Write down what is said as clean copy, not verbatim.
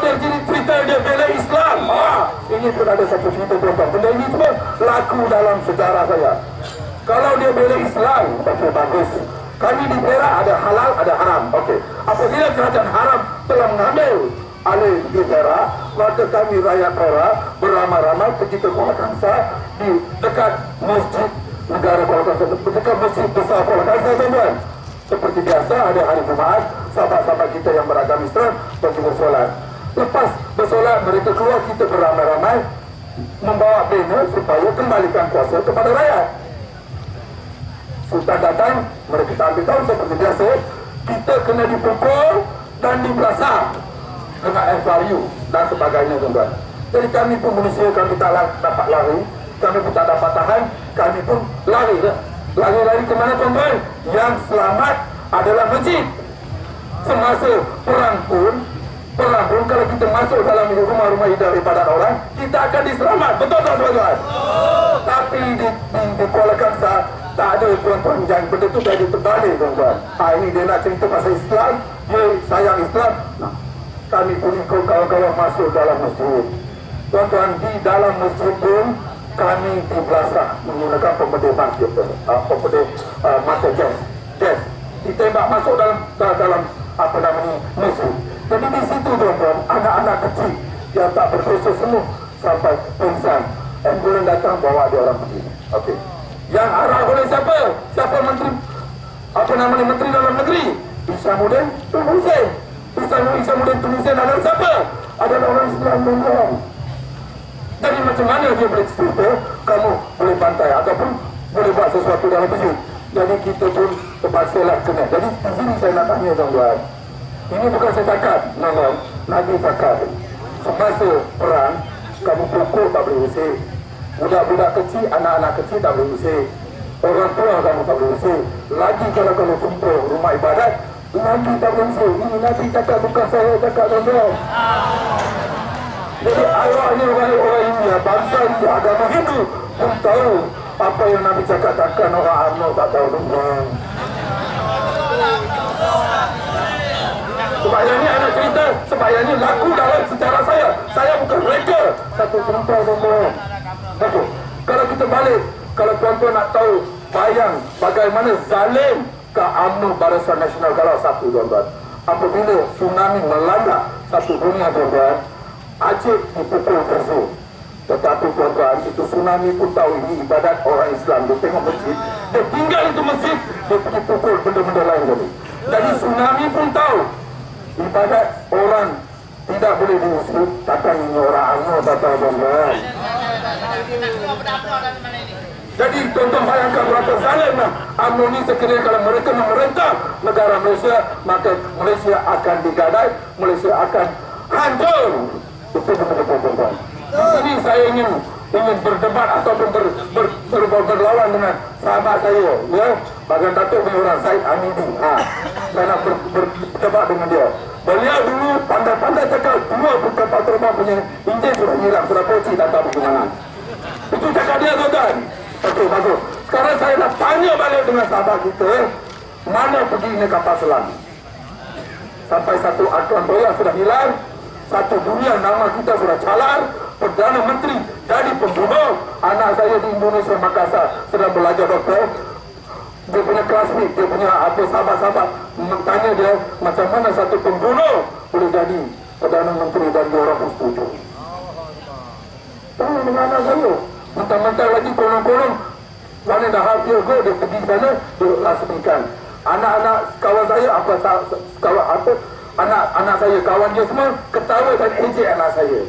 terjadi cerita dia bela Islam. Ini pun ada satu cerita tuan-tuan. Benda ini semua laku dalam sejarah saya. Kalau dia bela Islam, okey, bagus. Kami di Perak ada halal, ada haram. Okey. Apabila kerajaan haram telah mengambil alih di Perak, maka kami rakyat Perak beramai-ramai pergi ke Kuala Kangsar di dekat masjid negara Kuala Kangsar, dekat masjid besar Kuala Kangsar, tuan-tuan. Seperti biasa ada hari Jumaat, sahabat-sahabat kita yang beragama Islam pergi bersolat. Lepas bersolat mereka keluar, kita beramai-ramai membawa banner supaya kembalikan kuasa kepada rakyat. Sultan datang, mereka tak ambil tahu seperti biasa. Kita kena dipukul dan dibelasah dengan FRU dan sebagainya, tuan-tuan. Jadi kami pun manusia, kami tak dapat lari, kami pun tak dapat tahan, kami pun lari lah. Lari-lari ke mana, tuan-tuan? Yang selamat adalah masjid. Semasa perang pun kalau kita masuk dalam rumah-rumah ibadat orang, kita akan diselamat. Betul tak, tuan-tuan? Tapi di Kuala Kangsar tak ada, tuan-tuan, yang benda tu dah terbalik, tuan-tuan. Ini dia nak cerita pasal Islam, dia sayang Islam. Kami pun ikut kawan-kawan masuk dalam masjid. Tuan-tuan, di dalam masjid pun kami dibelasah menggunakan pembedih masjid, pembedih mata gas. Ditembak masuk dalam apa namanya masjid. Jadi di situ, tuan-tuan, anak-anak kecil yang tak berdosa semua sampai pingsan. Ambulan datang bawa dia orang pergi. Okey. Yang arah oleh siapa? Siapa menteri? Apa namanya, menteri dalam negeri? Isamuddin Tun Hussein. Isamuddin Tun Hussein adalah siapa? Adalah orang Islam, tuan-tuan. Jadi macam mana dia boleh cerita kamu boleh bantai ataupun boleh buat sesuatu dalam masjid? Jadi kita pun terpaksa lah kena. Jadi di sini saya nak tanya, tuan-tuan. Ini bukan saya cakap, tuan-tuan. Nabi cakap, semasa perang, kamu pukul tak boleh usik. Budak-budak kecil, anak-anak kecil tak boleh usik. Orang tua kamu tak boleh usik. Lagi kalau kamu kumpul rumah ibadat, lagi tak boleh usik. Ini Nabi cakap, bukan saya cakap, tuan-tuan. Jadi awalnya orang India, bangsa India, agama Hindu pun tahu apa yang Nabi cakap. Takkan orang UMNO tak tahu, tuan-tuan. Sebab yang ni anak cerita, sebab yang ni laku dalam sejarah saya. Saya bukan mereka. Satu contoh, tuan-tuan. Betul. Kalau kita balik, kalau tuan-tuan nak tahu, bayang bagaimana zalim ke UMNO Barisan Nasional Galau Satu, tuan-tuan. Apabila tsunami melanda satu dunia, tuan-tuan, Aceh dipukul terus. Tetapi, tuan-tuan, itu tsunami pun tahu ini ibadat orang Islam. Dia tengok masjid, dia tinggal itu masjid, dia pergi pukul benda-benda lain tadi. Jadi tsunami pun tahu ibadat orang tidak boleh diusir. Takkan ini orang UMNO, tuan-tuan. Jadi tuan-tuan bayangkan berapa zalim lah UMNO ni. Sekiranya kalau mereka memerintah negara Malaysia, maka Malaysia akan digadai, Malaysia akan hancur. Itu tuan-tuan. Di sini saya ingin berdebat ataupun berlawan dengan sahabat saya, ya, bagian Datuk punya orang Said Hamidi. Saya nak berdebat dengan dia. Beliau dulu pandai-pandai cakap dua kapal terbang punya enjin sudah hilang, sudah peci, tak tahu bagaimana. Itu cakap dia, tuan-tuan. Okey, bagus. Sekarang saya nak tanya balik dengan sahabat kita, mana perginya kapal selam? Sampai satu aduan bola sudah hilang, satu dunia nama kita sudah calar, Perdana Menteri jadi pembunuh. Anak saya di Indonesia, Makassar, sedang belajar doktor. Dia punya classmate, dia punya apa sahabat-sahabat tanya dia, macam mana satu pembunuh boleh jadi Perdana Menteri dan dia orang pun setuju. Tanya dengan anak saya, mentang-mentang lagi kolong-kolong mana dah hampir go, dia pergi sana, dia rasmikan. Anak-anak kawan saya, anak saya, kawan dia semua ketawa dan ejek anak saya.